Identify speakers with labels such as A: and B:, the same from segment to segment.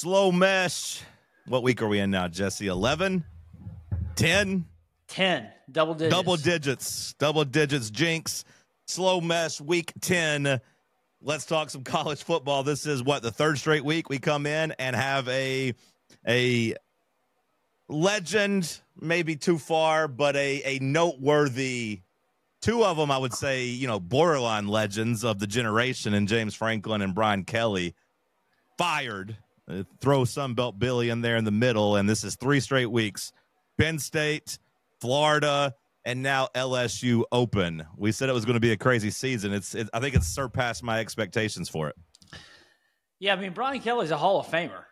A: Slow mesh. What week are we in now, Jesse? 11? 10?
B: 10. Double digits.
A: Double digits. Double digits. Jinx. Slow mesh, week 10. Let's talk some college football. This is, what, the third straight week we come in and have a legend, maybe too far, but a noteworthy, two of them, I would say, you know, borderline legends of the generation, and James Franklin and Brian Kelly fired. Throw Sunbelt Billy in there in the middle, and this is 3 straight weeks. Penn State, Florida, and now LSU open. We said it was going to be a crazy season. I think it's surpassed my expectations for it.
B: Yeah, I mean, Brian Kelly's a Hall of Famer.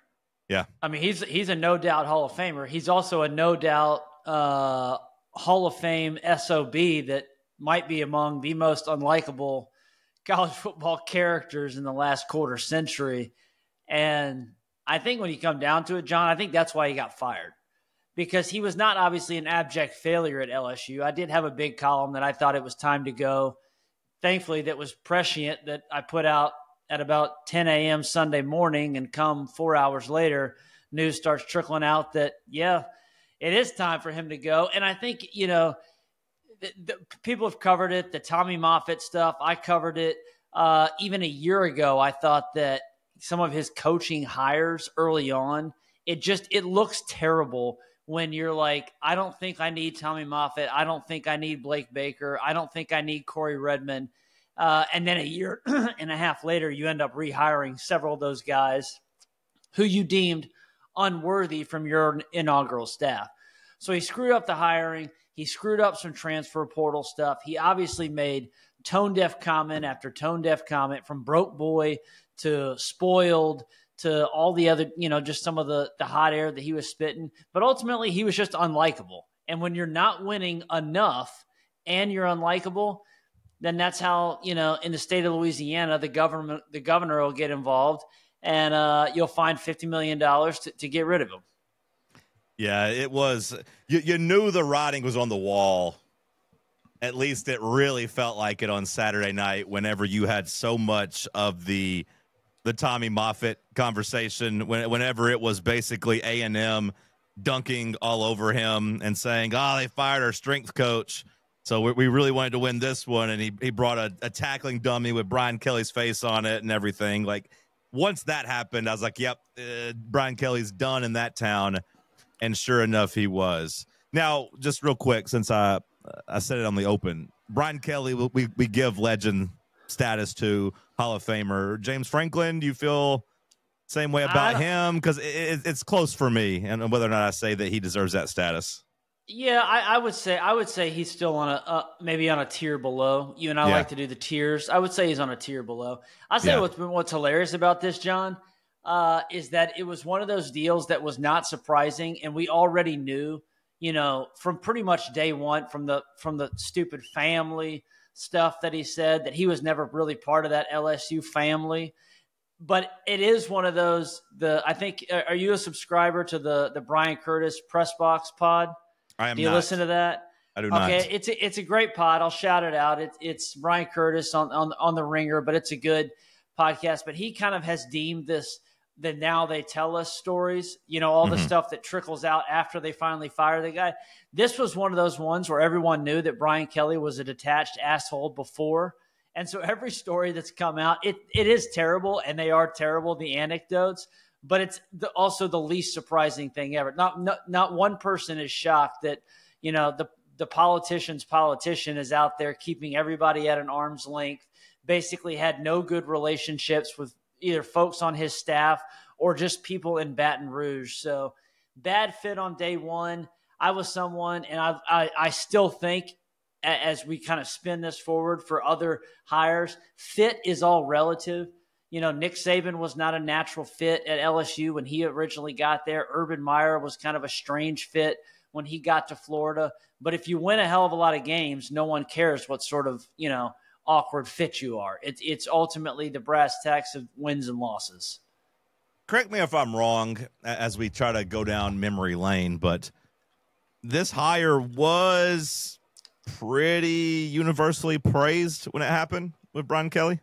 A: Yeah.
B: I mean, he's a no-doubt Hall of Famer. He's also a no-doubt Hall of Fame SOB that might be among the most unlikable college football characters in the last quarter century. And I think when you come down to it, John, I think that's why he got fired. Because he was not obviously an abject failure at LSU. I did have a big column that I thought it was time to go. Thankfully, that was prescient, that I put out at about 10 a.m. Sunday morning, and come 4 hours later, news starts trickling out that, yeah, it is time for him to go. And I think, you know, the people have covered it, the Tommy Moffitt stuff. I covered it even a year ago. I thought that some of his coaching hires early on, it looks terrible when you're like, I don't think I need Tommy Moffitt. I don't think I need Blake Baker. I don't think I need Corey Redmond. And then a year and a half later, you end up rehiring several of those guys who you deemed unworthy from your inaugural staff. So he screwed up the hiring. He screwed up some transfer portal stuff. He obviously made tone-deaf comment after tone-deaf comment, from broke boy to spoiled to all the other, you know, just some of the hot air that he was spitting. But ultimately, he was just unlikable. And when you're not winning enough and you're unlikable, then that's how, you know, in the state of Louisiana, the governor will get involved, and you'll find $50 million to get rid of him.
A: Yeah, it was. You knew the writing was on the wall. At least it really felt like it on Saturday night, whenever you had so much of the Tommy Moffitt conversation, whenever it was basically A&M dunking all over him and saying, oh, they fired our strength coach, so we really wanted to win this one. And he brought a tackling dummy with Brian Kelly's face on it and everything. Like, once that happened, I was like, yep, Brian Kelly's done in that town. And sure enough, he was. Now, just real quick, since I said it on the open, Brian Kelly, we give legend status to, Hall of Famer. James Franklin, do you feel same way about him? Because it's close for me, and whether or not I say that he deserves that status.
B: Yeah, I would say he's still on maybe on a tier below. You and I like to do the tiers. I would say he's on a tier below. I'll say what's hilarious about this, John, is that it was one of those deals that was not surprising, and we already knew, you know, from pretty much day one, from the stupid family stuff that he said, that he was never really part of that LSU family. But it is one of those, I think, are you a subscriber to the Brian Curtis Press Box pod?
A: I am.
B: Do you listen to that?
A: I do not.
B: Okay, it's a great pod. I'll shout it out. It's Brian Curtis on the Ringer, but it's a good podcast. But he kind of has deemed this the Now They Tell Us stories, you know, all the stuff that trickles out after they finally fire the guy. This was one of those ones where everyone knew that Brian Kelly was a detached asshole before. And so every story that's come out, it is terrible, and they are terrible, the anecdotes, but it's also the least surprising thing ever. Not one person is shocked that, you know, the politician's politician is out there keeping everybody at an arm's length, basically had no good relationships with either folks on his staff or just people in Baton Rouge. So bad fit on day one. I was someone, and I still think, as we kind of spin this forward for other hires, fit is all relative. You know, Nick Saban was not a natural fit at LSU when he originally got there. Urban Meyer was kind of a strange fit when he got to Florida. But if you win a hell of a lot of games, no one cares what sort of, you know, awkward fit you are. It's ultimately the brass tacks of wins and losses.
A: Correct me if I'm wrong as we try to go down memory lane, but this hire was pretty universally praised when it happened with Brian Kelly.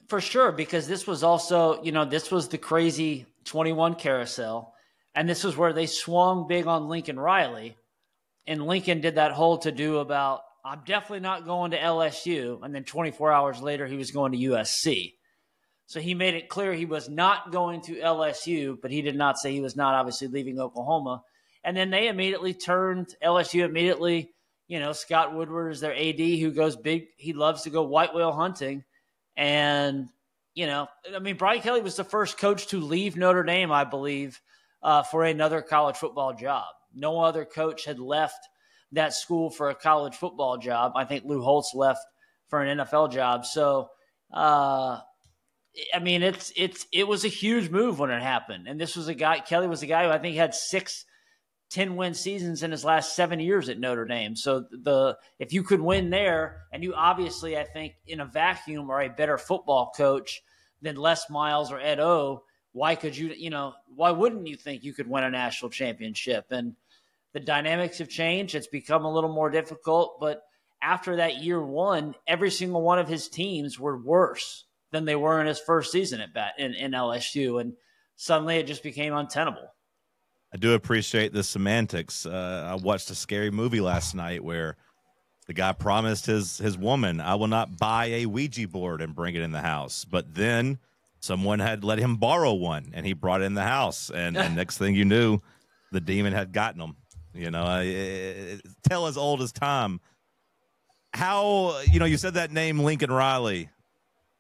B: For sure, because this was also, you know, this was the crazy 21 carousel. And this is where they swung big on Lincoln Riley. And Lincoln did that whole to-do about, I'm definitely not going to LSU. And then 24 hours later, he was going to USC. So he made it clear he was not going to LSU, but he did not say he was not obviously leaving Oklahoma. And then they immediately turned, LSU immediately, Scott Woodward is their AD who goes big. He loves to go white whale hunting. And, Brian Kelly was the first coach to leave Notre Dame, I believe, for another college football job. No other coach had left that school for a college football job. I think Lou Holtz left for an NFL job. So, it was a huge move when it happened. And this was Kelly was a guy who I think had 6 10-win seasons in his last 7 years at Notre Dame. So if you could win there, and you obviously, I think, in a vacuum are a better football coach than Les Miles or Ed O, why wouldn't you think you could win a national championship? And the dynamics have changed. It's become a little more difficult. But after that year one, every single one of his teams were worse than they were in his first season in LSU. And suddenly it just became untenable.
A: I do appreciate the semantics. I watched a scary movie last night where the guy promised his woman, I will not buy a Ouija board and bring it in the house. But then someone had let him borrow one, and he brought it in the house. And next thing you knew, the demon had gotten him. Tale as old as time. How, you said that name, Lincoln Riley.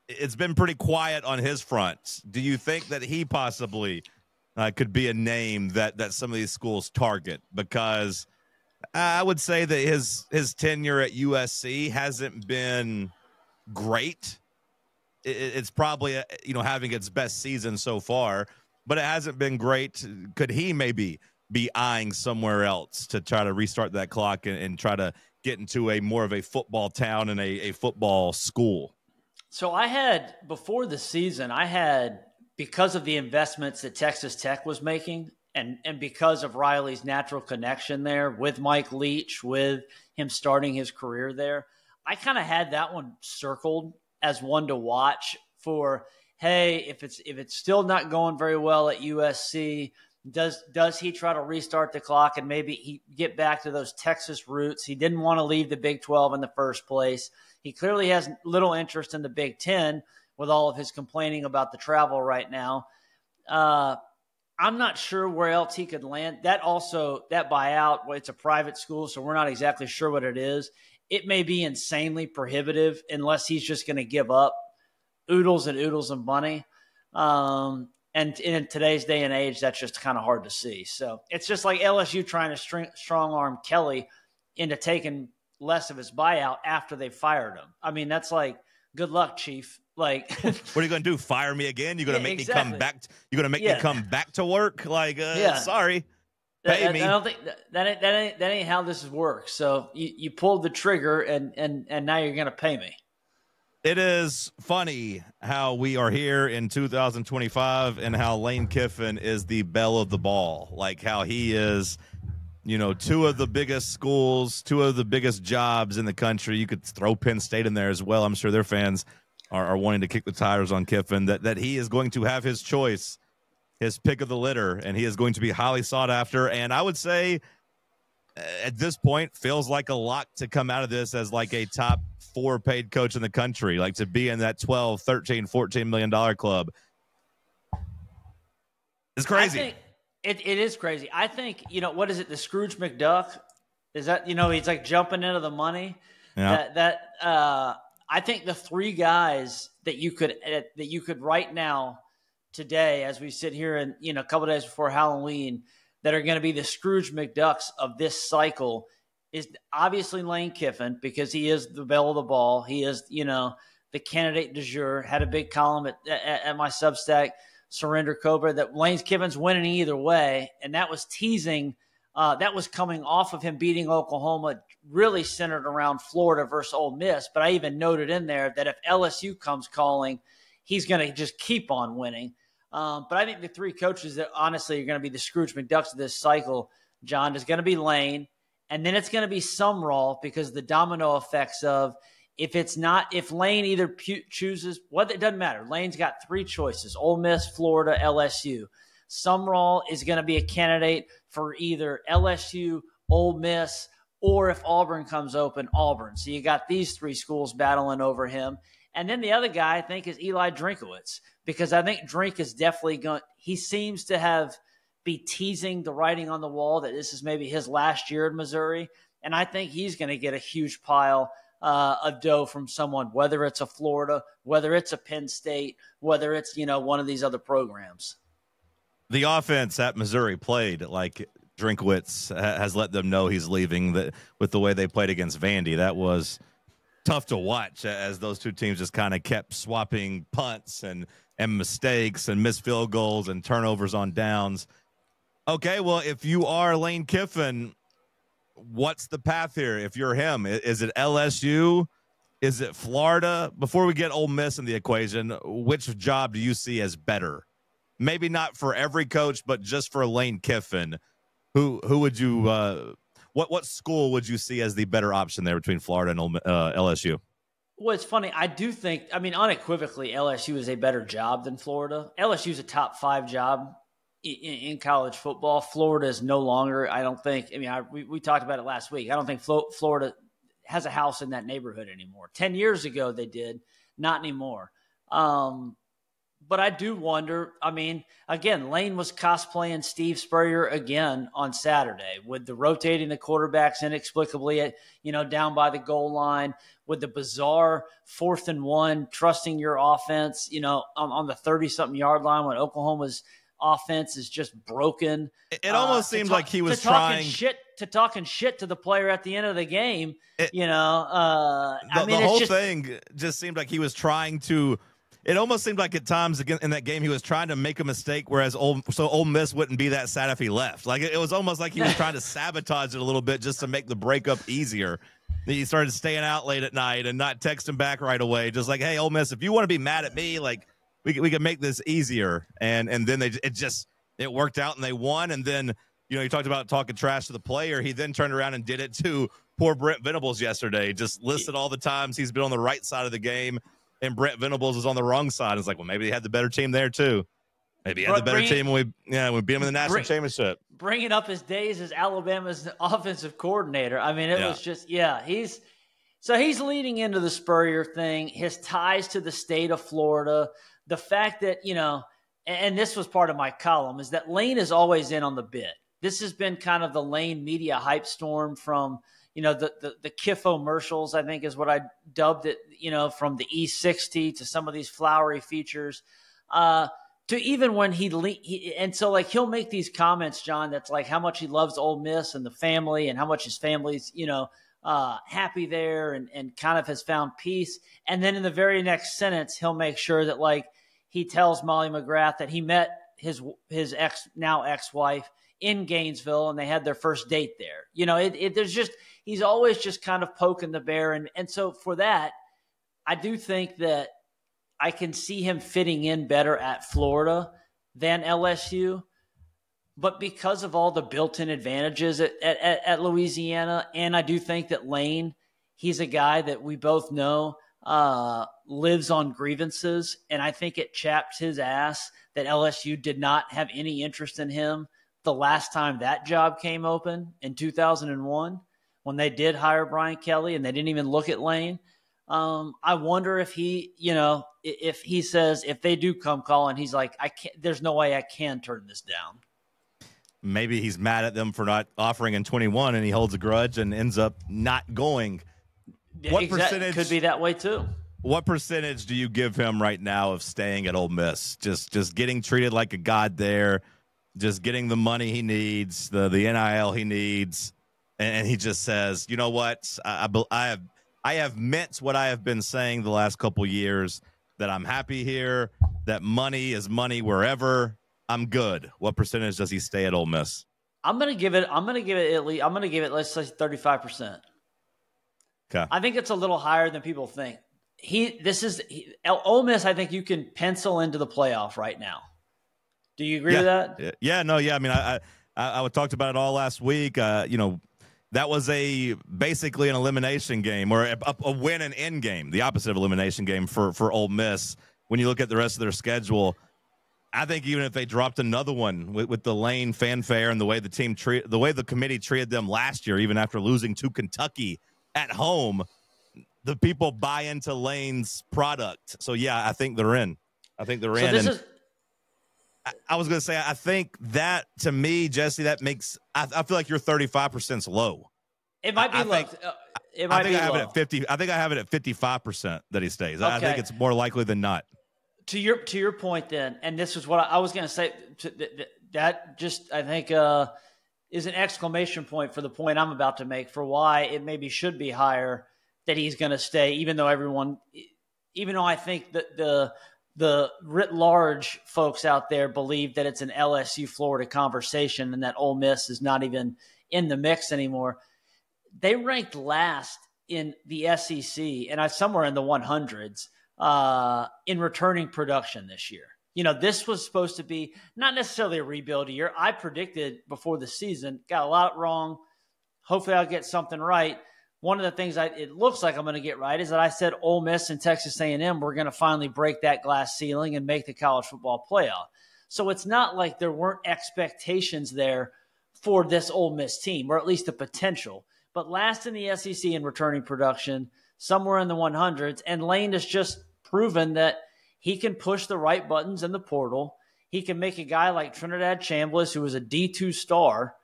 A: It's been pretty quiet on his front. Do you think that he possibly could be a name that some of these schools target? Because I would say that his tenure at USC hasn't been great. It's probably, having its best season so far, but it hasn't been great. Could he maybe be eyeing somewhere else to try to restart that clock and try to get into a more of a football town and a football school?
B: So before the season, because of the investments that Texas Tech was making and because of Riley's natural connection there with Mike Leach, with him starting his career there, I kind of had that one circled as one to watch for, hey, if it's still not going very well at USC, does he try to restart the clock and maybe he get back to those Texas roots? He didn't want to leave the Big 12 in the first place. He clearly has little interest in the Big 10 with all of his complaining about the travel right now. I'm not sure where else he could land. That buyout, well, it's a private school, so we're not exactly sure what it is. It may be insanely prohibitive unless he's just going to give up oodles and oodles of money. And in today's day and age, that's just kind of hard to see. So it's just like LSU trying to strong-arm Kelly into taking less of his buyout after they fired him. I mean, that's like, good luck, Chief. Like,
A: what are you going to do? Fire me again? You're going to make me come back? You're going to make me come back to work? Like, sorry, pay me.
B: I don't think that ain't how this works. So you pulled the trigger, and now you're going to pay me.
A: It is funny how we are here in 2025 and how Lane Kiffin is the belle of the ball. Like how he is, two of the biggest schools, two of the biggest jobs in the country. You could throw Penn State in there as well. I'm sure their fans are wanting to kick the tires on Kiffin, that he is going to have his choice, his pick of the litter, and he is going to be highly sought after. And I would say at this point feels like a lot to come out of this as like a top 4 paid coach in the country, like to be in that 12, 13, $14 million club. It's crazy.
B: I think it is crazy. I think, what is it? The Scrooge McDuck is that, he's like jumping into the money.
A: Yeah.
B: I think the 3 guys that you could right now today, as we sit here and, a couple of days before Halloween, that are going to be the Scrooge McDucks of this cycle is obviously Lane Kiffin, because he is the belle of the ball. He is, the candidate du jour. Had a big column at my Substack, Surrender Cobra, that Lane Kiffin's winning either way. And that was teasing. That was coming off of him beating Oklahoma, really centered around Florida versus Ole Miss. But I even noted in there that if LSU comes calling, he's going to just keep on winning. But I think the 3 coaches that honestly are going to be the Scrooge McDucks of this cycle, John, is going to be Lane. And then it's going to be Sumrall, because the domino effects of if Lane either chooses, it doesn't matter. Lane's got 3 choices: Ole Miss, Florida, LSU. Sumrall is going to be a candidate for either LSU, Ole Miss, or if Auburn comes open, Auburn. So you got these three schools battling over him. And then the other guy, I think, is Eli Drinkowitz, because I think Drink is definitely going – he seems to be teasing the writing on the wall that this is maybe his last year in Missouri. And I think he's going to get a huge pile of dough from someone, whether it's a Florida, whether it's a Penn State, whether it's, one of these other programs.
A: The offense at Missouri played like Drinkwitz has let them know he's leaving with the way they played against Vandy. That was tough to watch as those two teams just kind of kept swapping punts and mistakes and missed field goals and turnovers on downs. Okay, well, if you are Lane Kiffin, what's the path here if you're him? Is it LSU? Is it Florida? Before we get Ole Miss in the equation, which job do you see as better? Maybe not for every coach, but just for Lane Kiffin. Who would you what school would you see as the better option there between Florida and LSU?
B: Well, it's funny. I do think, unequivocally, LSU is a better job than Florida. LSU is a top 5 job in college football. Florida is no longer, I don't think, we talked about it last week. I don't think Florida has a house in that neighborhood anymore. 10 years ago they did, not anymore. But I do wonder, again, Lane was cosplaying Steve Spurrier again on Saturday with the rotating the quarterbacks inexplicably, down by the goal line, with the bizarre 4th and 1, trusting your offense, on the 30-something yard line when Oklahoma's offense is just broken.
A: It almost seemed like he was talking
B: shit to the player at the end of the game. The
A: whole thing just seemed like he was trying to. It almost seemed like at times in that game he was trying to make a mistake, whereas Ole Miss wouldn't be that sad if he left. Like it was almost like he was trying to sabotage it a little bit just to make the breakup easier. He started staying out late at night and not texting back right away, just like, "Hey, Ole Miss, if you want to be mad at me, like we can make this easier." And then it worked out and they won. And then you talked about talking trash to the player. He then turned around and did it to poor Brent Venables yesterday. Just listed all the times he's been on the right side of the game. And Brent Venables is on the wrong side. It's like, well, maybe he had the better team there too. Maybe he had the better team when we beat him in the national championship.
B: Bringing up his days as Alabama's offensive coordinator. It was just, he's leading into the Spurrier thing, his ties to the state of Florida, the fact that, and this was part of my column, is that Lane is always in on the bit. This has been kind of the Lane media hype storm from the Kiff-O-mercials, I think is what I dubbed it, from the E60 to some of these flowery features, to even when and so like he'll make these comments, John, that's like how much he loves Ole Miss and the family and how much his family's, happy there and kind of has found peace. And then in the very next sentence, he'll make sure that like he tells Molly McGrath that he met his now ex-wife in Gainesville and they had their first date there. He's always just kind of poking the bear. And so for that, I do think that I can see him fitting in better at Florida than LSU. But because of all the built-in advantages at Louisiana, and I do think that Lane, he's a guy that we both know lives on grievances. And I think it chapped his ass that LSU did not have any interest in him the last time that job came open in 2001. When they did hire Brian Kelly and they didn't even look at Lane. I wonder if he, if he says, if they do come calling, he's like, there's no way I can turn this down.
A: Maybe he's mad at them for not offering in 21 and he holds a grudge and ends up not going. What percentage
B: could be that way too?
A: What percentage do you give him right now of staying at Ole Miss? Just getting treated like a god there, just getting the money he needs, the NIL he needs. And he just says, you know what? I have meant what I have been saying the last couple years, that I'm happy here, that money is money wherever. I'm good. What percentage does he stay at Ole Miss?
B: I'm gonna give it let's say 35%.
A: Okay.
B: I think it's a little higher than people think. Ole Miss, I think you can pencil into the playoff right now. Do you agree with that?
A: Yeah. I mean, I talked about it all last week. That was basically an elimination game or a win and end game, the opposite of elimination game for Ole Miss. When you look at the rest of their schedule, I think even if they dropped another one with the Lane fanfare and the way the way the committee treated them last year, even after losing to Kentucky at home, the people buy into Lane's product. So yeah, I think they're in. I think they're in. I was going to say, I think that to me, Jesse, that makes I feel like you're 35% low.
B: It might be low.
A: I think I have it at 50. I think I have it at 55% that he stays. Okay. I think it's more likely than not.
B: To your point, then, and this is what I was going to say. That just I think is an exclamation point for the point I'm about to make for why it maybe should be higher that he's going to stay, even though I think that the writ large folks out there believe that it's an LSU Florida conversation and that Ole Miss is not even in the mix anymore. They ranked last in the SEC and somewhere in the 100s in returning production this year. This was supposed to be not necessarily a rebuild year. I predicted before the season, got a lot wrong. Hopefully I'll get something right. One of the things it looks like I'm going to get right is that I said Ole Miss and Texas A&M were going to finally break that glass ceiling and make the college football playoff. So it's not like there weren't expectations there for this Ole Miss team, or at least the potential. But last in the SEC in returning production, somewhere in the 100s, and Lane has just proven that he can push the right buttons in the portal. He can make a guy like Trinidad Chambliss, who was a D2 star,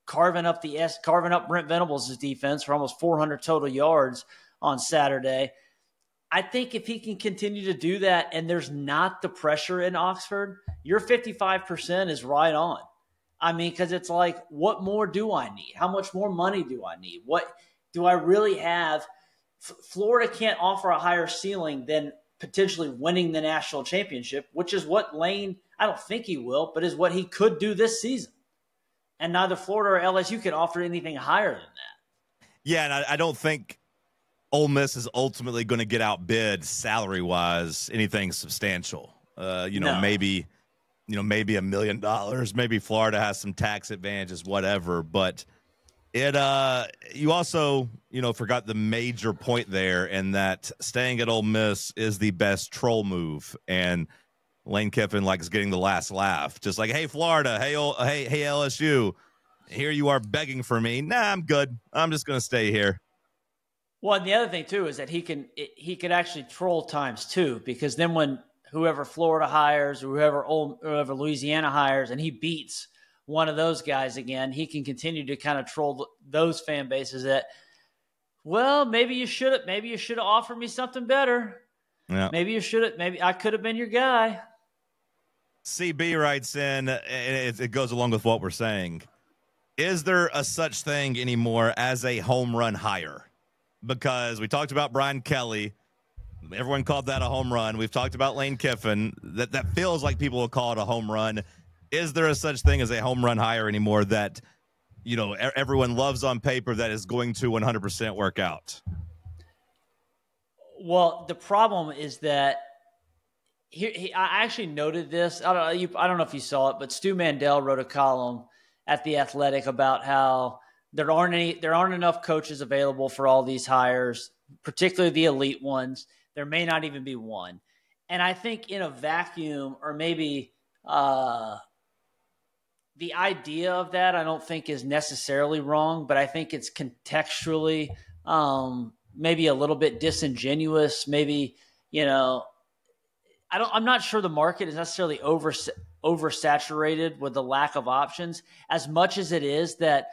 B: carving up Brent Venables' defense for almost 400 total yards on Saturday. I think if he can continue to do that and there's not the pressure in Oxford, your 55% is right on. I mean, because it's like, what more do I need? How much more money do I need? What do I really have? Florida can't offer a higher ceiling than potentially winning the national championship, which is what Lane, I don't think he will, but is what he could do this season. And neither Florida or LSU can offer anything higher than that.
A: Yeah, and I don't think Ole Miss is ultimately going to get outbid salary-wise anything substantial. No. Maybe $1 million. Maybe Florida has some tax advantages, whatever. But you also forgot the major point there, and that staying at Ole Miss is the best troll move. And Lane Kiffin is getting the last laugh, just like, hey, Florida, hey LSU, here you are begging for me. Nah, I'm good. I'm just going to stay here.
B: Well, and the other thing too is that he could actually troll times two, because then when whoever Florida hires or whoever Louisiana hires, and he beats one of those guys again, he can continue to kind of troll those fan bases that, well, maybe you should have offered me something better.
A: Yeah.
B: Maybe I could have been your guy.
A: CB writes in, and it goes along with what we're saying. Is there a such thing anymore as a home run hire? Because we talked about Brian Kelly. Everyone called that a home run. We've talked about Lane Kiffin. That feels like people will call it a home run. Is there a such thing as a home run hire anymore that, everyone loves on paper that is going to 100% work out?
B: Well, the problem is that I actually noted this. I don't know if you saw it, but Stu Mandel wrote a column at The Athletic about how there aren't enough coaches available for all these hires, particularly the elite ones. There may not even be one. And I think in a vacuum, or maybe the idea of that, I don't think is necessarily wrong, but I think it's contextually maybe a little bit disingenuous. Maybe, I'm not sure the market is necessarily oversaturated with the lack of options, as much as it is that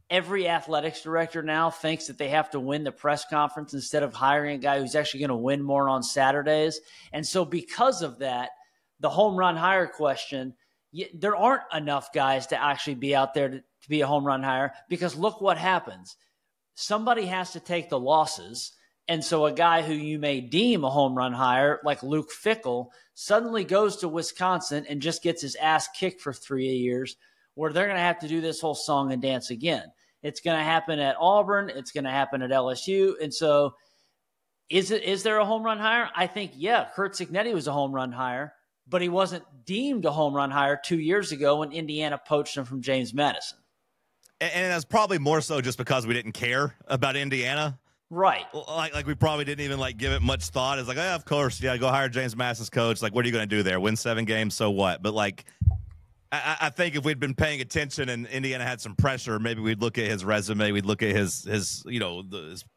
B: every athletics director now thinks that they have to win the press conference instead of hiring a guy who's actually going to win more on Saturdays. And so because of that, the home run hire question, there aren't enough guys to actually be out there to be a home run hire, because look what happens. Somebody has to take the losses. And so a guy who you may deem a home run hire, like Luke Fickell, suddenly goes to Wisconsin and just gets his ass kicked for 3 years, where they're going to have to do this whole song and dance again. It's going to happen at Auburn. It's going to happen at LSU. And so is there a home run hire? I think, yeah, Curt Cignetti was a home run hire, but he wasn't deemed a home run hire 2 years ago when Indiana poached him from James Madison.
A: And that's probably more so just because we didn't care about Indiana.
B: Right.
A: Like we probably didn't even like give it much thought. It's like, of course, yeah, go hire James Madison's coach. Like, what are you going to do there? Win 7 games, so what? But like, I think if we'd been paying attention and Indiana had some pressure, maybe we'd look at his resume, we'd look at his his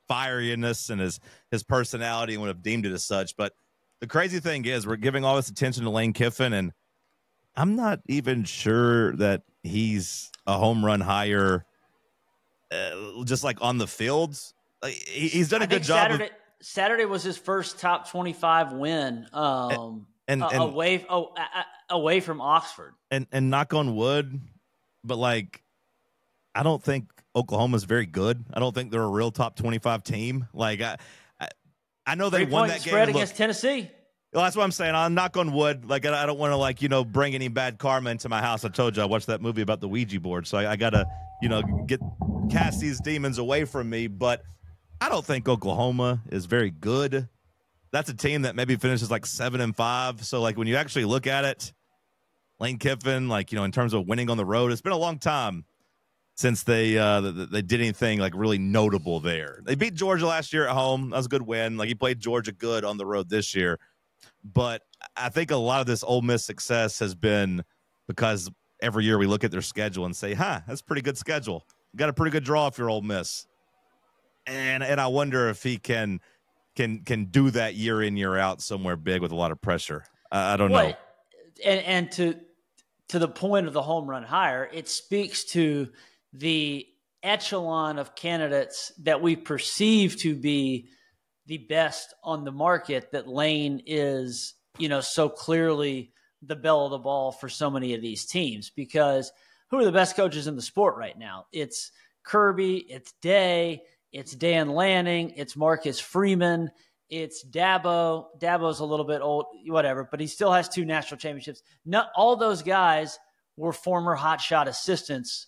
A: fieriness and his personality and would have deemed it as such. But the crazy thing is, we're giving all this attention to Lane Kiffin, and I'm not even sure that he's a home run hire, just like on the fields. Like, he's done a good job.
B: Saturday was his first top 25 win.
A: And
B: away from Oxford.
A: And knock on wood, but like, I don't think Oklahoma's very good. I don't think they're a real top 25 team. Like, I know they won that game.
B: Spread against Tennessee.
A: Well, that's what I'm saying. I'll knock on wood. Like, I don't want to bring any bad karma into my house. I told you I watched that movie about the Ouija board, so I gotta cast these demons away from me. But I don't think Oklahoma is very good. That's a team that maybe finishes like 7-5. So like when you actually look at it, Lane Kiffin, in terms of winning on the road, it's been a long time since they did anything like really notable there. They beat Georgia last year at home. That was a good win. Like, he played Georgia good on the road this year. But I think a lot of this Ole Miss success has been because every year we look at their schedule and say, that's a pretty good schedule. You got a pretty good draw if you're Ole Miss. And I wonder if he can do that year in, year out somewhere big with a lot of pressure. I don't know.
B: And to the point of the home run hire, it speaks to the echelon of candidates that we perceive to be the best on the market, that Lane is, so clearly the belle of the ball for so many of these teams. Because who are the best coaches in the sport right now? It's Kirby, it's Day, it's Dan Lanning, it's Marcus Freeman, it's Dabo. Dabo's a little bit old, whatever, but he still has 2 national championships. Not all those guys were former hotshot assistants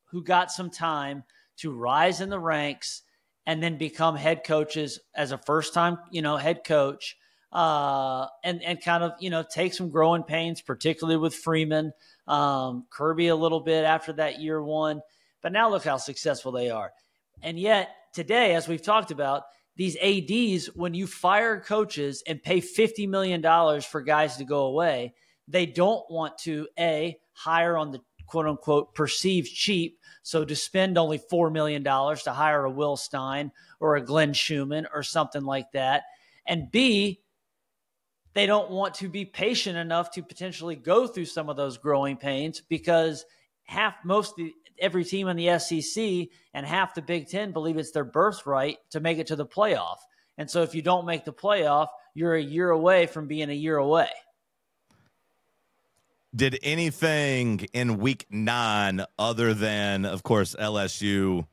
B: who got some time to rise in the ranks and then become head coaches as a first-time, head coach, and kind of, take some growing pains, particularly with Freeman, Kirby a little bit after that year 1. But now look how successful they are. And yet today, as we've talked about, these ADs, when you fire coaches and pay $50 million for guys to go away, they don't want to, hire on the quote-unquote perceived cheap, so to spend only $4 million to hire a Will Stein or a Glenn Schumann or something like that. And B, they don't want to be patient enough to potentially go through some of those growing pains, because every team in the SEC and half the Big Ten believe it's their birthright to make it to the playoff. And so if you don't make the playoff, you're a year away from being a year away.
A: Did anything in week 9 other than, of course, LSU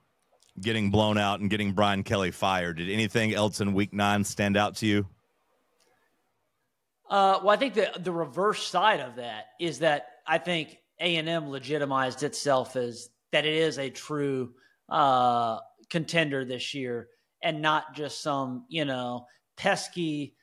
A: getting blown out and getting Brian Kelly fired, did anything else in week 9 stand out to you?
B: Well, I think the reverse side of that is that I think A&M legitimized itself as that it is a true contender this year, and not just some, pesky,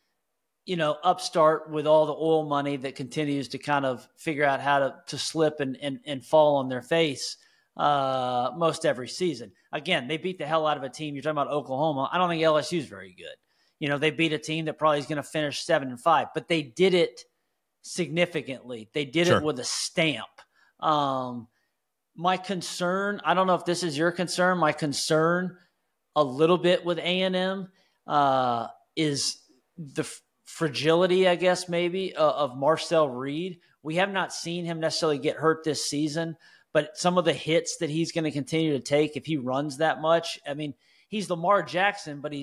B: upstart with all the oil money that continues to kind of figure out how to slip and fall on their face most every season. Again, they beat the hell out of a team. You're talking about Oklahoma. I don't think LSU is very good. They beat a team that probably is going to finish 7-5, but they did it significantly. They did it with a stamp. My concern, I don't know if this is your concern, my concern a little bit with A&M is the fragility, I guess, maybe, of Marcel Reed. We have not seen him necessarily get hurt this season, but some of the hits that he's going to continue to take if he runs that much. I mean, he's Lamar Jackson, but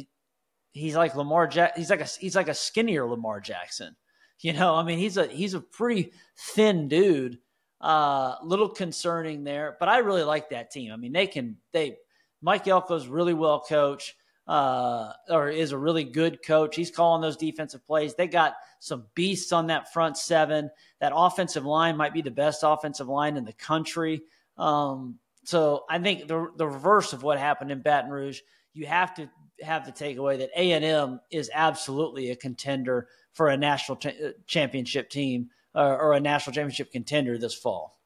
B: he's like Lamar Jackson. He's like a skinnier Lamar Jackson. I mean, he's a pretty thin dude. Little concerning there, but I really like that team. I mean, Mike Elko's really well coached, or is a really good coach. He's calling those defensive plays. They got some beasts on that front 7. That offensive line might be the best offensive line in the country. So I think the reverse of what happened in Baton Rouge, you have to have the takeaway that A&M is absolutely a contender for a national championship team, or a national championship contender this fall.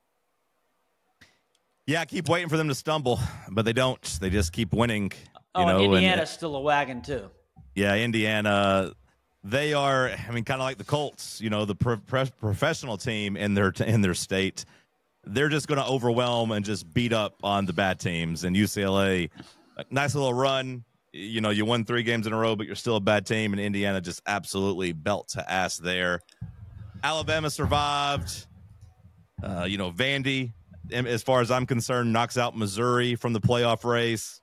A: Yeah, I keep waiting for them to stumble, but they don't. They just keep winning.
B: Oh, and Indiana's still a wagon too.
A: Yeah, Indiana, they are, I mean, kind of like the Colts, the professional team in their state. They're just going to overwhelm and just beat up on the bad teams. And UCLA, nice little run. You won 3 games in a row, but you're still a bad team. And Indiana just absolutely belt to ass there. Alabama survived. Vandy, as far as I'm concerned, knocks out Missouri from the playoff race.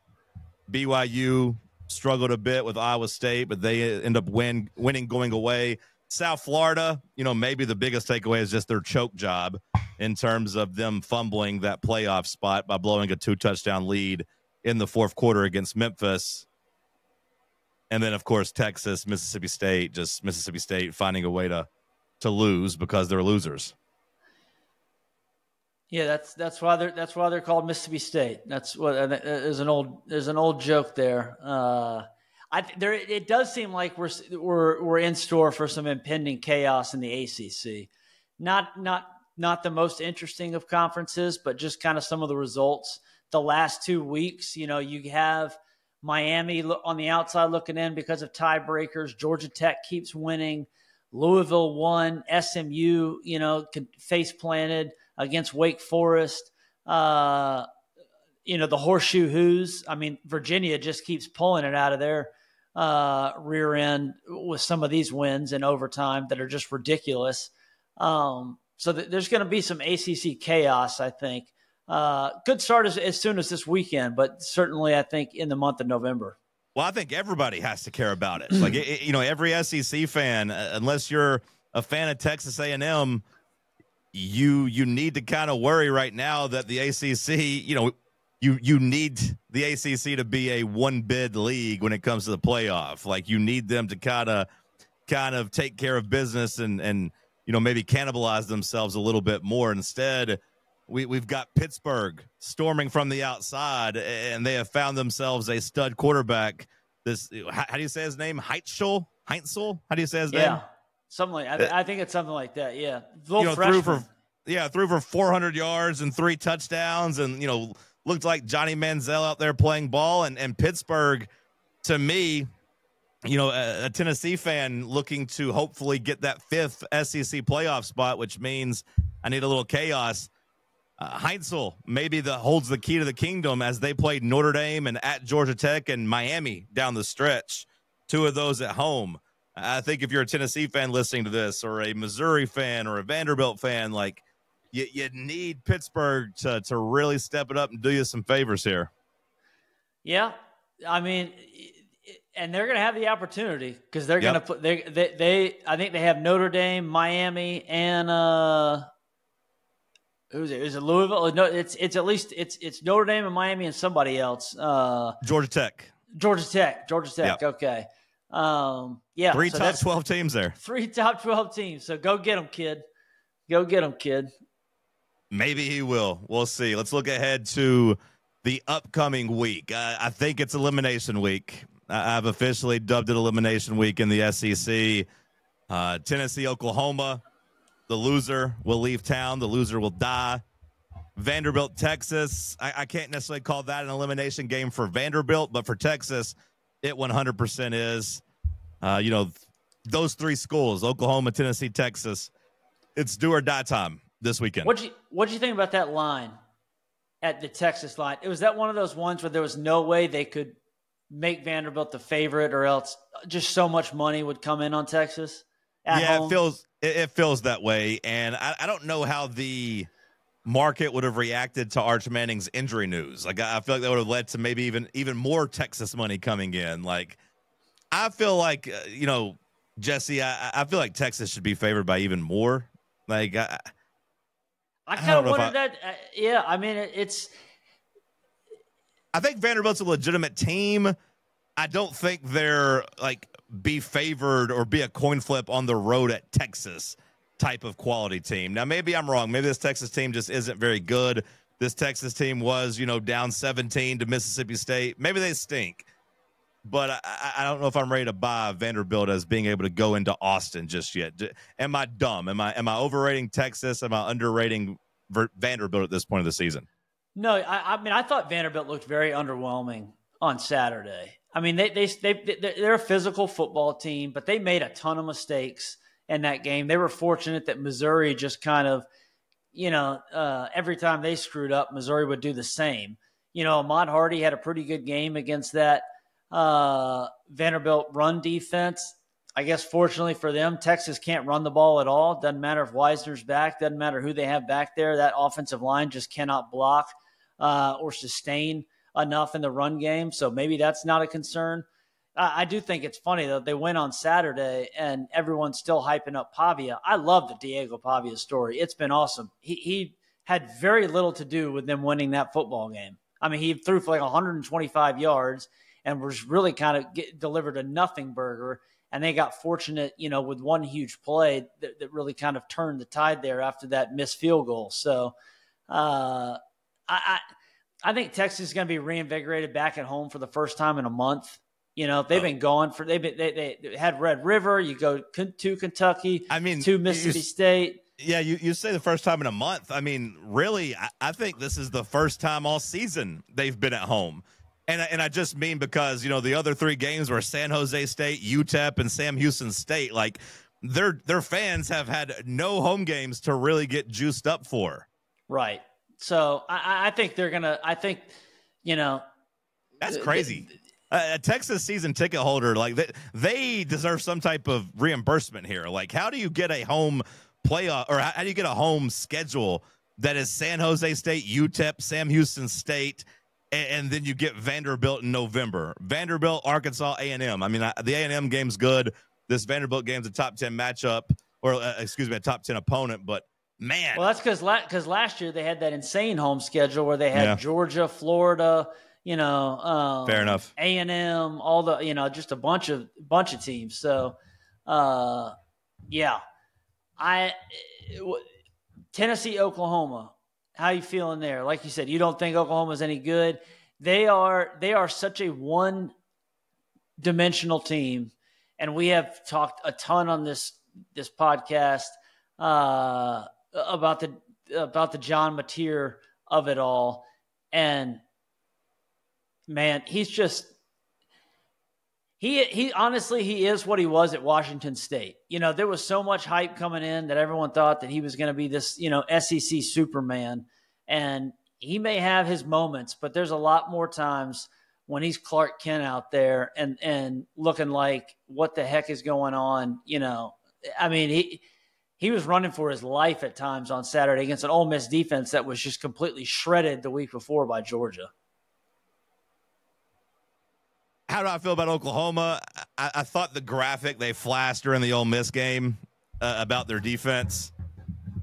A: BYU struggled a bit with Iowa State, but they end up winning going away. South Florida, maybe the biggest takeaway is just their choke job in terms of them fumbling that playoff spot by blowing a 2-touchdown lead in the fourth quarter against Memphis. And then, of course, Texas, Mississippi State finding a way to lose because they're losers.
B: Yeah, that's why they're called Mississippi State. That's what there's an old joke there. It does seem like we're in store for some impending chaos in the ACC. Not the most interesting of conferences, but just kind of some of the results the last 2 weeks. You have Miami on the outside looking in because of tiebreakers. Georgia Tech keeps winning. Louisville won. SMU, face planted against Wake Forest. The Horseshoe Hoos. I mean, Virginia just keeps pulling it out of their rear end with some of these wins in overtime that are just ridiculous. So there's going to be some ACC chaos, I think. Good start as soon as this weekend, but certainly I think in the month of November.
A: Well, I think everybody has to care about it. Like, every SEC fan, unless you're a fan of Texas A&M, you need to kind of worry right now that the ACC, you need the ACC to be a one-bid league when it comes to the playoff. Like, you need them to kind of take care of business and maybe cannibalize themselves a little bit more. Instead, we've got Pittsburgh storming from the outside, and they have found themselves a stud quarterback. How do you say his name? Heinzel? How do you say his name?
B: Yeah, something like I think it's something like that. Yeah,
A: threw for 400 yards and 3 touchdowns, and looked like Johnny Manziel out there playing ball. And Pittsburgh, to me, a Tennessee fan looking to hopefully get that 5th SEC playoff spot, which means I need a little chaos. Heinzel maybe holds the key to the kingdom as they played Notre Dame and at Georgia Tech and Miami down the stretch, 2 of those at home. I think if you're a Tennessee fan listening to this, or a Missouri fan or a Vanderbilt fan, like you need Pittsburgh to really step it up and do you some favors here.
B: Yeah, I mean, and they're going to have the opportunity because they're going to put they I think they have Notre Dame, Miami, and who's it? Is it Louisville? No, it's at least it's Notre Dame and Miami and somebody else.
A: Georgia Tech.
B: Yep. Okay.
A: 3 top 12 teams there.
B: 3 top 12 teams. So go get them, kid. Go get them, kid.
A: Maybe he will. We'll see. Let's look ahead to the upcoming week. I think it's Elimination Week. I've officially dubbed it Elimination Week in the SEC. Tennessee, Oklahoma. The loser will leave town. The loser will die. Vanderbilt, Texas. I can't necessarily call that an elimination game for Vanderbilt, but for Texas, it 100% is. Those 3 schools, Oklahoma, Tennessee, Texas, it's do or die time this weekend.
B: What'd you think about that line at the Texas line? Was that one of those ones where there was no way they could make Vanderbilt the favorite, or else just so much money would come in on Texas at home?
A: It feels that way, and I don't know how the market would have reacted to Arch Manning's injury news. Like, I feel like that would have led to maybe even more Texas money coming in. Like, I feel like Jesse, I feel like Texas should be favored by even more. Like, I
B: kind of wondered that. Yeah, I mean,
A: I think Vanderbilt's a legitimate team. I don't think they're like be favored or be a coin flip on the road at Texas type of quality team. Now, maybe I'm wrong. Maybe this Texas team just isn't very good. This Texas team was, down 17 to Mississippi State. Maybe they stink. But I don't know if I'm ready to buy Vanderbilt as being able to go into Austin just yet. Am I dumb? Am I overrating Texas? Am I underrating Vanderbilt at this point of the season?
B: No, I mean, I thought Vanderbilt looked very underwhelming on Saturday. I mean, they're a physical football team, but they made a ton of mistakes in that game. They were fortunate that Missouri just kind of, every time they screwed up, Missouri would do the same. Ahmad Hardy had a pretty good game against that Vanderbilt run defense. I guess fortunately for them, Texas can't run the ball at all. Doesn't matter if Wisner's back. Doesn't matter who they have back there. That offensive line just cannot block or sustain enough in the run game. So maybe that's not a concern. I do think it's funny, though. They went on Saturday, and everyone's still hyping up Pavia. I love the Diego Pavia story. It's been awesome. He had very little to do with them winning that football game. I mean, he threw for like 125 yards and was really kind of delivered a nothing burger. And they got fortunate, with one huge play that really kind of turned the tide there after that missed field goal. So I think Texas is going to be reinvigorated back at home for the first time in a month. They've been gone for they had Red River. You go to Kentucky. I mean, to Mississippi State.
A: Yeah, you say the first time in a month. I mean, really, I think this is the first time all season they've been at home. And I just mean because, the other three games were San Jose State, UTEP, and Sam Houston State. Like, their fans have had no home games to really get juiced up for.
B: Right. So I think they're going to –
A: that's crazy. A Texas season ticket holder, like, they deserve some type of reimbursement here. Like, how do you get a home playoff – or how do you get a home schedule that is San Jose State, UTEP, Sam Houston State – and then you get Vanderbilt in November. Vanderbilt, Arkansas, A&M. I mean, the A&M game's good. This Vanderbilt game's a top 10 matchup, or a top 10 opponent. But, man.
B: Well, that's because last year they had that insane home schedule where they had Georgia, Florida,
A: fair enough.
B: A&M, all the, just a bunch of teams. So, Tennessee, Oklahoma. How you feeling there? Like you said, you don't think Oklahoma's any good. They are such a one-dimensional team, and we have talked a ton on this podcast about the John Mateer of it all. And man, he's just he honestly he is what he was at Washington State. There was so much hype coming in that everyone thought that he was going to be this, SEC Superman. And he may have his moments, but there's a lot more times when he's Clark Kent out there and looking like what the heck is going on. I mean, he was running for his life at times on Saturday against an Ole Miss defense that was just completely shredded the week before by Georgia.
A: How do I feel about Oklahoma? I thought the graphic they flashed during the Ole Miss game about their defense,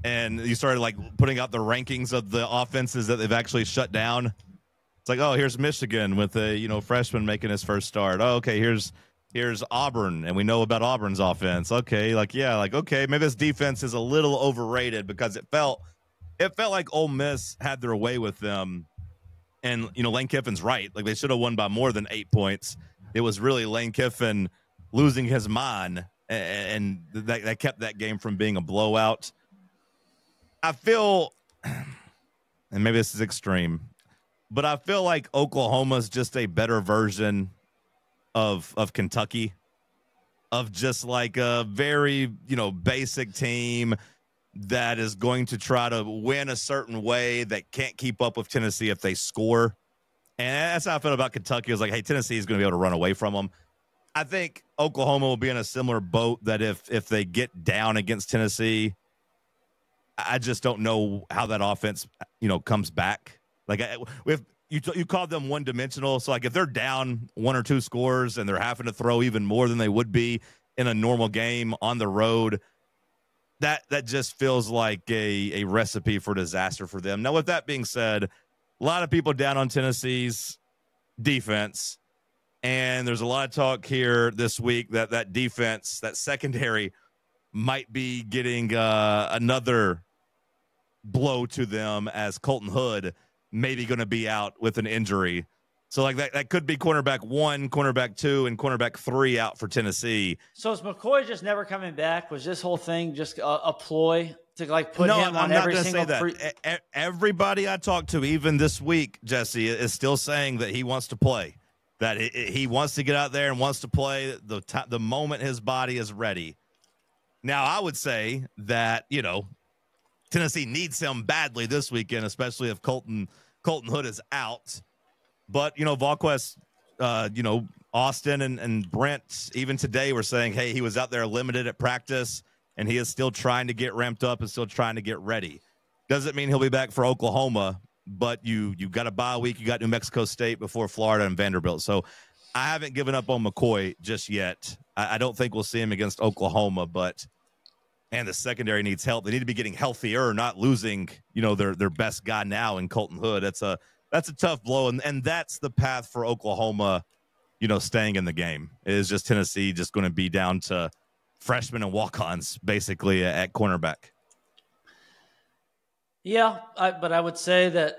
A: and you started like putting out the rankings of the offenses that they've actually shut down. It's like, oh, here's Michigan with a freshman making his first start. Oh, okay, here's Auburn, and we know about Auburn's offense. Okay, okay, maybe this defense is a little overrated because it felt like Ole Miss had their way with them. And, Lane Kiffin's right. Like, they should have won by more than 8 points. It was really Lane Kiffin losing his mind, and that kept that game from being a blowout. I feel, and maybe this is extreme, but I feel like Oklahoma's just a better version of Kentucky, of just like a very, basic team that is going to try to win a certain way that can't keep up with Tennessee if they score. And that's how I feel about Kentucky. I was like, hey, Tennessee is going to be able to run away from them. I think Oklahoma will be in a similar boat that if they get down against Tennessee, I just don't know how that offense, comes back. Like, if you called them one-dimensional, so like if they're down one or two scores and they're having to throw even more than they would be in a normal game on the road, that just feels like a recipe for disaster for them. Now, with that being said, a lot of people down on Tennessee's defense, and there's a lot of talk here this week that defense, that secondary, might be getting another blow to them as Colton Hood maybe going to be out with an injury. So, like, that could be cornerback 1, cornerback 2, and cornerback 3 out for Tennessee.
B: So, is McCoy just never coming back? Was this whole thing just a ploy to, like, put him on every single – No, I'm not going to say that.
A: Everybody I talked to, even this week, Jesse, is still saying that he wants to play. that he wants to get out there and wants to play the moment his body is ready. Now, I would say that, Tennessee needs him badly this weekend, especially if Colton Hood is out. But, Volquest, Austin and Brent, even today, were saying, hey, he was out there limited at practice, and he is still trying to get ramped up and still trying to get ready. Doesn't mean he'll be back for Oklahoma, but you got a bye week. You got New Mexico State before Florida and Vanderbilt. So I haven't given up on McCoy just yet. I don't think we'll see him against Oklahoma, and the secondary needs help. They need to be getting healthier, not losing, their best guy now in Colton Hood. That's a tough blow, and that's the path for Oklahoma, staying in the game. It is just Tennessee just going to be down to freshmen and walk-ons basically at cornerback.
B: Yeah, but I would say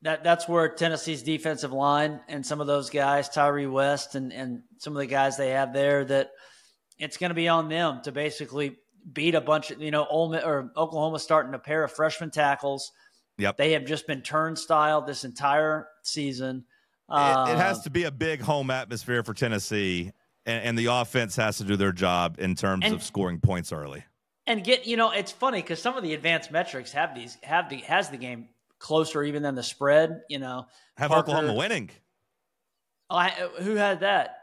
B: that's where Tennessee's defensive line and some of those guys, Tyree West and some of the guys they have there, that it's going to be on them to basically beat a bunch of, Oklahoma starting a pair of freshman tackles.
A: Yep.
B: They have just been turnstile this entire season.
A: It has to be a big home atmosphere for Tennessee, and the offense has to do their job in terms of scoring points early.
B: And it's funny because some of the advanced metrics has the game closer even than the spread.
A: Have Oklahoma winning.
B: Who had that?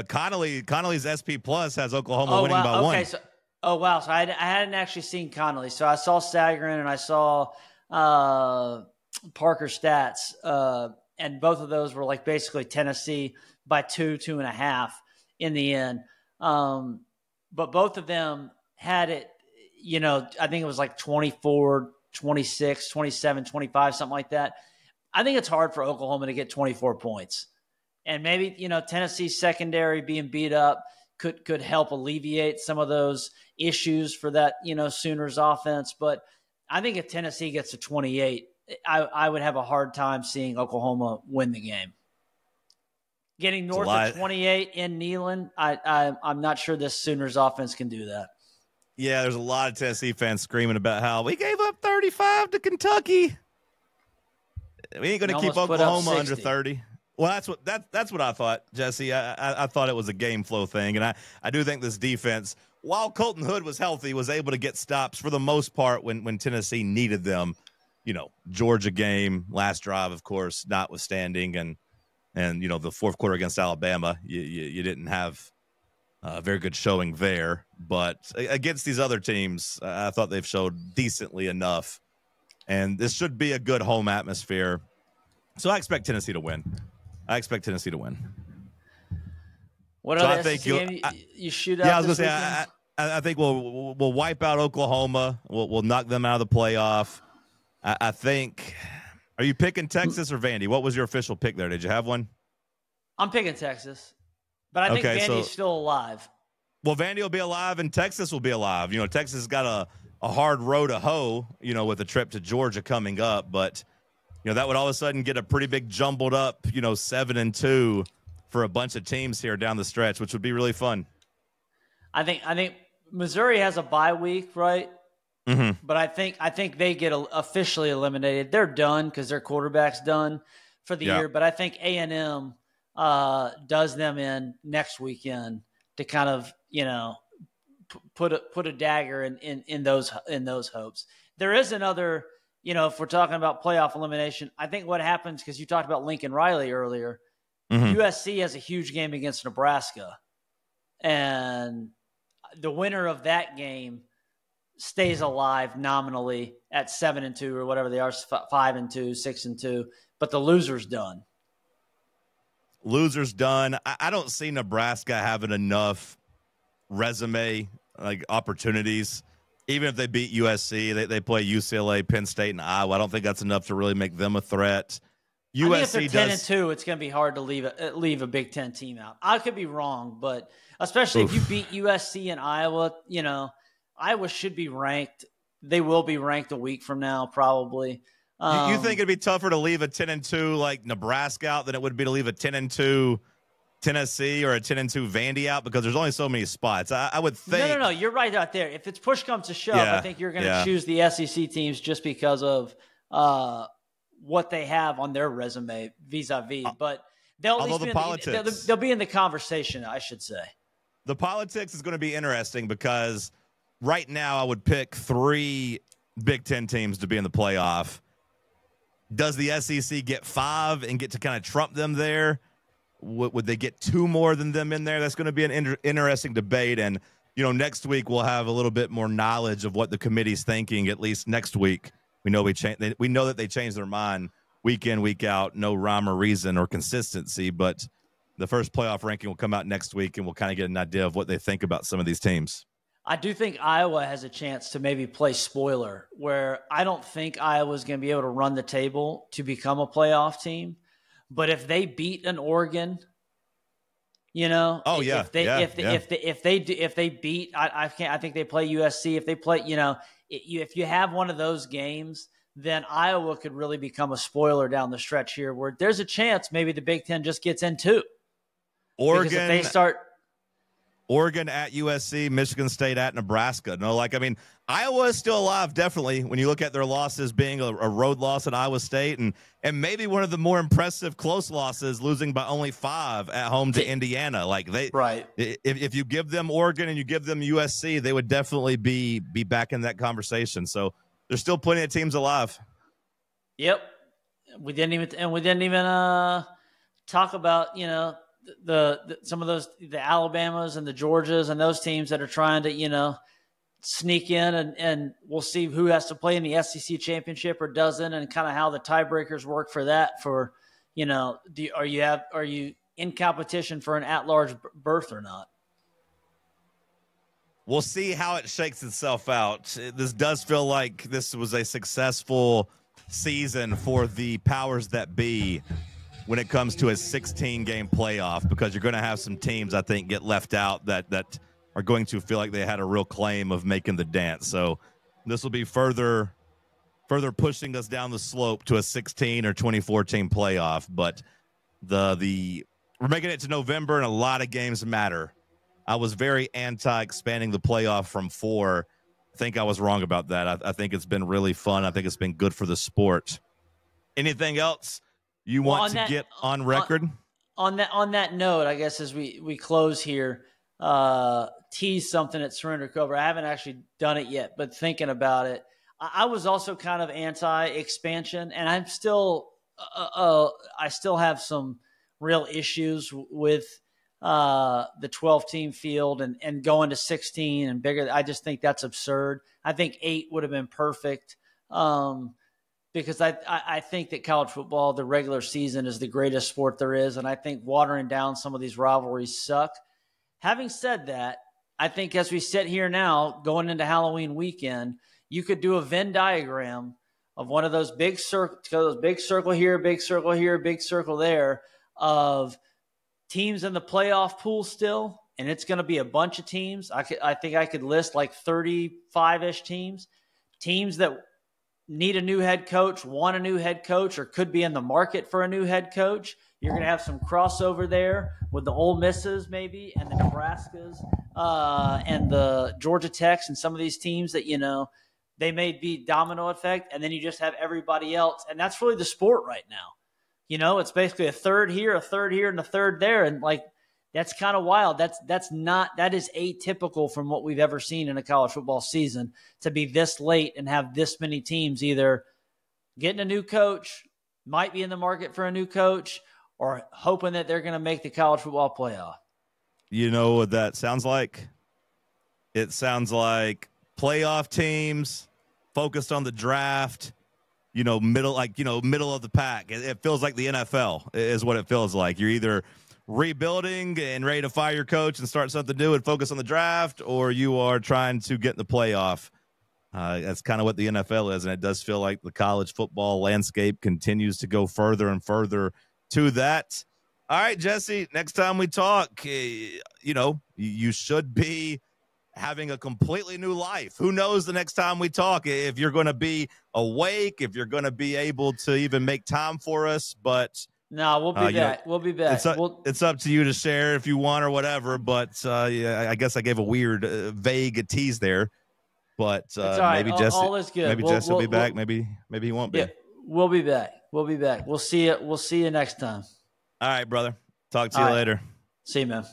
A: Connolly's SP Plus has Oklahoma winning by one.
B: So I hadn't actually seen Connolly, so I saw Sagarin and I saw Parker stats, and both of those were like basically Tennessee by 2.5 in the end. But both of them had it, I think it was like 24, 26, 27, 25, something like that. I think it's hard for Oklahoma to get 24 points. And maybe, Tennessee's secondary being beat up could help alleviate some of those issues for that, Sooners offense. But I think if Tennessee gets to 28, I would have a hard time seeing Oklahoma win the game. Getting north of 28 in Neyland, I'm not sure this Sooners offense can do that.
A: Yeah, there's a lot of Tennessee fans screaming about how we gave up 35 to Kentucky. We ain't going to keep Oklahoma under 30. Well, that's what I thought, Jesse. I thought it was a game flow thing, and I do think this defense, while Colton Hood was healthy, was able to get stops for the most part when Tennessee needed them. Georgia game, last drive, of course, notwithstanding, and the fourth quarter against Alabama, you didn't have a very good showing there. But against these other teams, I thought they've showed decently enough, and this should be a good home atmosphere. So I expect Tennessee to win.
B: What other SEC game you shoot out?
A: Yeah, I was going to say, I think we'll wipe out Oklahoma. We'll knock them out of the playoff. I think. Are you picking Texas or Vandy? What was your official pick there? Did you have one?
B: I'm picking Texas, but I think Vandy's still alive.
A: Well, Vandy will be alive, and Texas will be alive. Texas got a hard row to hoe. With a trip to Georgia coming up, but that would all of a sudden get a pretty big jumbled up, 7-2 for a bunch of teams here down the stretch, which would be really fun.
B: I think Missouri has a bye week, right?
A: Mm-hmm.
B: But I think they get officially eliminated. They're done because their quarterback's done for the year. But I think A&M does them in next weekend to kind of put a dagger in those hopes. There is another. If we're talking about playoff elimination, I think what happens, because you talked about Lincoln Riley earlier, USC has a huge game against Nebraska. And the winner of that game stays alive nominally at 7-2 or whatever they are, 5-2, 6-2, but the loser's done.
A: I don't see Nebraska having enough resume, like opportunities. Even if they beat USC, they play UCLA, Penn State, and Iowa. I don't think that's enough to really make them a threat.
B: USC I think if they're 10-2, it's going to be hard to leave a Big Ten team out. I could be wrong, but especially if you beat USC and Iowa, Iowa should be ranked. They will be ranked a week from now, probably.
A: You think it'd be tougher to leave a 10-2 like Nebraska out than it would be to leave a 10-2 Tennessee or a 10-2 Vandy out, because there's only so many spots? I would think.
B: No. You're right out there. If it's push comes to shove, I think you're going to choose the SEC teams just because of what they have on their resume vis-a-vis. But They'll
A: Although the politics,
B: they'll be in the conversation, I should say.
A: The politics is going to be interesting because right now I would pick 3 Big Ten teams to be in the playoff. Does the SEC get 5 and get to kind of trump them there? Would they get 2 more than them in there? That's going to be an interesting debate. And, next week we'll have a little bit more knowledge of what the committee's thinking, at least next week. We know that they change their mind week in, week out, no rhyme or reason or consistency. But the first playoff ranking will come out next week, and we'll kind of get an idea of what they think about some of these teams.
B: I do think Iowa has a chance to maybe play spoiler, where I don't think Iowa's going to be able to run the table to become a playoff team. But if they beat an Oregon, if they beat, I think they play USC. If they play, if you have one of those games, then Iowa could really become a spoiler down the stretch here, where there's a chance maybe the Big Ten just gets in 2.
A: Oregon,
B: because if they start.
A: Oregon at USC, Michigan State at Nebraska. Iowa is still alive, definitely, when you look at their losses being a road loss at Iowa State and maybe one of the more impressive close losses, losing by only 5 at home to Indiana.
B: Right.
A: If you give them Oregon and you give them USC, they would definitely be back in that conversation. So there's still plenty of teams alive.
B: Yep. We didn't even talk about, some of those, the Alabamas and the Georgias and those teams that are trying to, sneak in, and we'll see who has to play in the SEC championship or doesn't, and kind of how the tiebreakers work for that. For, are you in competition for an at-large berth or not?
A: We'll see how it shakes itself out. This does feel like this was a successful season for the powers that be when it comes to a 16-game playoff, because you're going to have some teams, I think, get left out that are going to feel like they had a real claim of making the dance. So this will be further pushing us down the slope to a 16 or 24-team playoff. But we're making it to November, and a lot of games matter. I was very anti-expanding the playoff from 4. I think I was wrong about that. I think it's been really fun. I think it's been good for the sport. Anything else you want to get on record?
B: On that note, I guess as we close here, tease something at Surrender Cobra. I haven't actually done it yet, but thinking about it, I was also kind of anti-expansion, and I'm still I still have some real issues with the 12-team field and going to 16 and bigger. I just think that's absurd. I think 8 would have been perfect. Because I think that college football, the regular season, is the greatest sport there is, and I think watering down some of these rivalries suck. Having said that, I think as we sit here now, going into Halloween weekend, you could do a Venn diagram of one of those big circle here, big circle here, big circle there, of teams in the playoff pool still, and it's going to be a bunch of teams. I think I could list like 35-ish teams that need a new head coach, want a new head coach, or could be in the market for a new head coach. You're going to have some crossover there with the Ole Misses maybe, and the Nebraskas, and the Georgia Techs, and some of these teams that, they may be domino effect, and then you just have everybody else. And that's really the sport right now. It's basically a third here, and a third there. And that's kind of wild. That is atypical from what we've ever seen in a college football season, to be this late and have this many teams either getting a new coach, might be in the market for a new coach, or hoping that they're going to make the college football playoff. You know what that sounds like? It sounds like playoff teams focused on the draft, middle of the pack. It feels like the NFL is what it feels like. You're either rebuilding and ready to fire your coach and start something new and focus on the draft, or you are trying to get in the playoff. That's kind of what the NFL is, and it does feel like the college football landscape continues to go further and further to that. All right, Jesse, next time we talk, you should be having a completely new life. Who knows the next time we talk if you're going to be awake, if you're going to be able to even make time for us. But no, we'll be back. We'll be back. It's up to you to share if you want or whatever. But I guess I gave a weird, vague tease there. But maybe Jesse, all is good. Maybe Jesse will be back. Maybe he won't be. Yeah, we'll be back. We'll be back. We'll see you. We'll see you next time.
A: All right, brother. Talk to
B: All
A: you
B: right.
A: later.
B: See you, man.